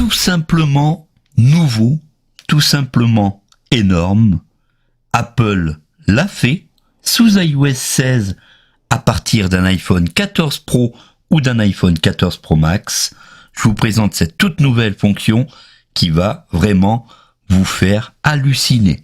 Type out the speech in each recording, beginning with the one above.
tout simplement nouveau, tout simplement énorme. Apple l'a fait sous iOS 16 à partir d'un iPhone 14 Pro ou d'un iPhone 14 Pro Max. Je vous présente cette toute nouvelle fonction qui va vraiment vous faire halluciner.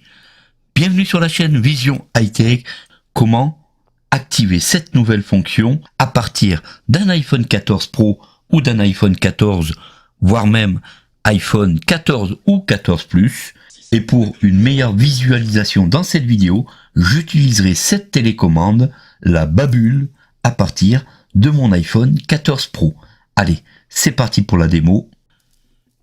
Bienvenue sur la chaîne Vision High-Tech. Comment activer cette nouvelle fonction à partir d'un iPhone 14 Pro ou d'un iPhone 14, voire même iPhone 14 ou 14 Plus. Et pour une meilleure visualisation dans cette vidéo, j'utiliserai cette télécommande, la Babule, à partir de mon iPhone 14 Pro. Allez, c'est parti pour la démo.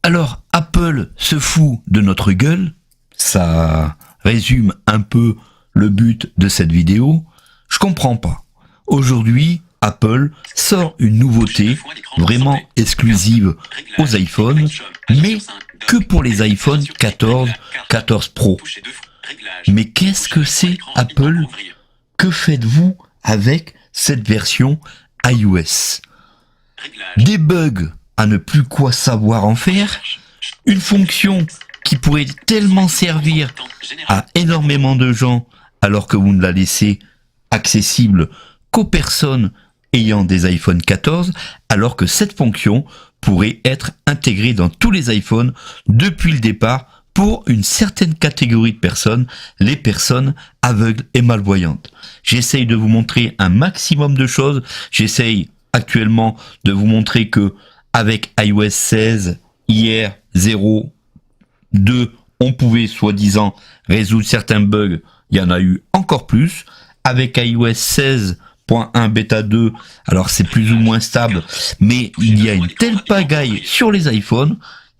Alors, Apple se fout de notre gueule. Ça résume un peu le but de cette vidéo. Je comprends pas. Aujourd'hui, Apple sort une nouveauté vraiment exclusive aux iPhones, mais que pour les iPhone 14, 14 Pro. Mais qu'est-ce que c'est Apple? Que faites-vous avec cette version iOS? Des bugs à ne plus quoi savoir en faire, une fonction qui pourrait tellement servir à énormément de gens alors que vous ne la laissez accessible qu'aux personnes ayant des iPhone 14, alors que cette fonction pourrait être intégrée dans tous les iPhones depuis le départ pour une certaine catégorie de personnes, les personnes aveugles et malvoyantes. J'essaye de vous montrer un maximum de choses. J'essaye actuellement de vous montrer que avec iOS 16, hier 0.2, on pouvait soi-disant résoudre certains bugs. Il y en a eu encore plus. Avec iOS 16.1 bêta 2, alors c'est plus ou moins stable, mais il y a une telle pagaille sur les iPhones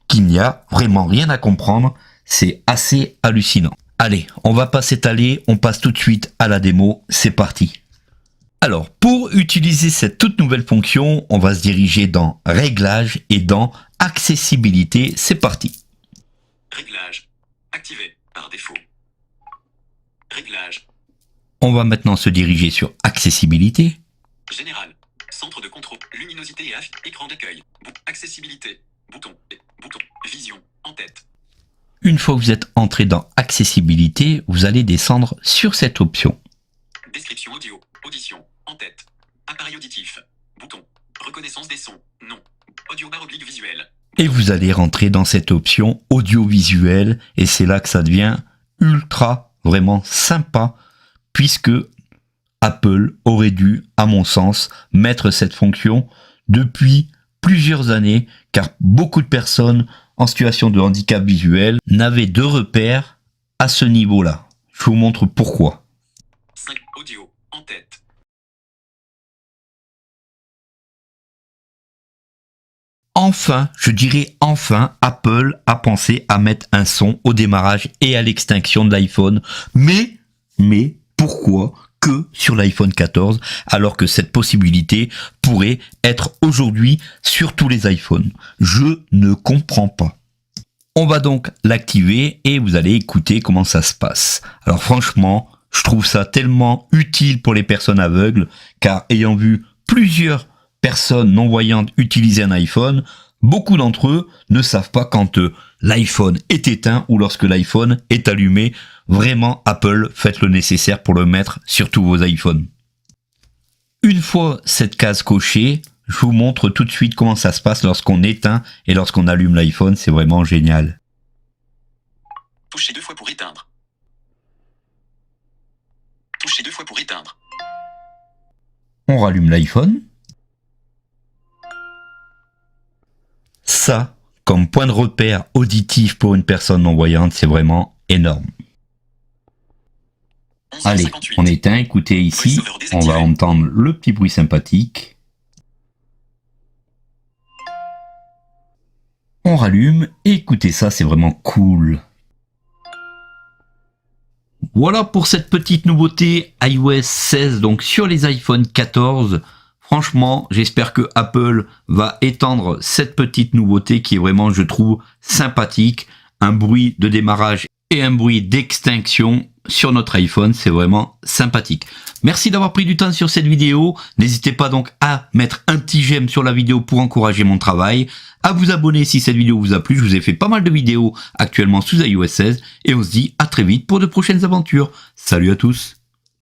qu'il n'y a vraiment rien à comprendre. C'est assez hallucinant. Allez, on va pas s'étaler, on passe tout de suite à la démo, c'est parti. Alors, pour utiliser cette toute nouvelle fonction, on va se diriger dans Réglages et dans Accessibilité, c'est parti. Réglages, activé par défaut. Réglages. On va maintenant se diriger sur Accessibilité. Général. Centre de contrôle. Luminosité et écran d'accueil. Accessibilité. Bouton. Bouton. Vision. En tête. Une fois que vous êtes entré dans Accessibilité, vous allez descendre sur cette option. Description audio. Audition. En tête. Appareil auditif. Bouton. Reconnaissance des sons. Non. Audio barre oblique visuel. Et vous allez rentrer dans cette option audiovisuel. Et c'est là que ça devient ultra, vraiment sympa. Puisque Apple aurait dû, à mon sens, mettre cette fonction depuis plusieurs années, car beaucoup de personnes en situation de handicap visuel n'avaient de repères à ce niveau-là. Je vous montre pourquoi. 5. Audio. En tête. Enfin, je dirais enfin, Apple a pensé à mettre un son au démarrage et à l'extinction de l'iPhone. Mais, pourquoi que sur l'iPhone 14 alors que cette possibilité pourrait être aujourd'hui sur tous les iPhones? Je ne comprends pas. On va donc l'activer et vous allez écouter comment ça se passe. Alors franchement, je trouve ça tellement utile pour les personnes aveugles car ayant vu plusieurs personnes non-voyantes utiliser un iPhone, beaucoup d'entre eux ne savent pas quand l'iPhone est éteint ou lorsque l'iPhone est allumé. Vraiment, Apple, faites le nécessaire pour le mettre sur tous vos iPhones. Une fois cette case cochée, je vous montre tout de suite comment ça se passe lorsqu'on éteint et lorsqu'on allume l'iPhone. C'est vraiment génial. Touchez 2 fois pour éteindre. Touchez 2 fois pour éteindre. On rallume l'iPhone. Ça, comme point de repère auditif pour une personne non-voyante, c'est vraiment énorme. Allez, on éteint, écoutez ici, on va entendre le petit bruit sympathique. On rallume, et écoutez ça, c'est vraiment cool. Voilà pour cette petite nouveauté iOS 16, donc sur les iPhone 14. Franchement, j'espère que Apple va étendre cette petite nouveauté qui est vraiment, je trouve, sympathique. Un bruit de démarrage et un bruit d'extinction sur notre iPhone. C'est vraiment sympathique. Merci d'avoir pris du temps sur cette vidéo. N'hésitez pas donc à mettre un petit j'aime sur la vidéo pour encourager mon travail, à vous abonner si cette vidéo vous a plu. Je vous ai fait pas mal de vidéos actuellement sous iOS 16 et on se dit à très vite pour de prochaines aventures. Salut à tous.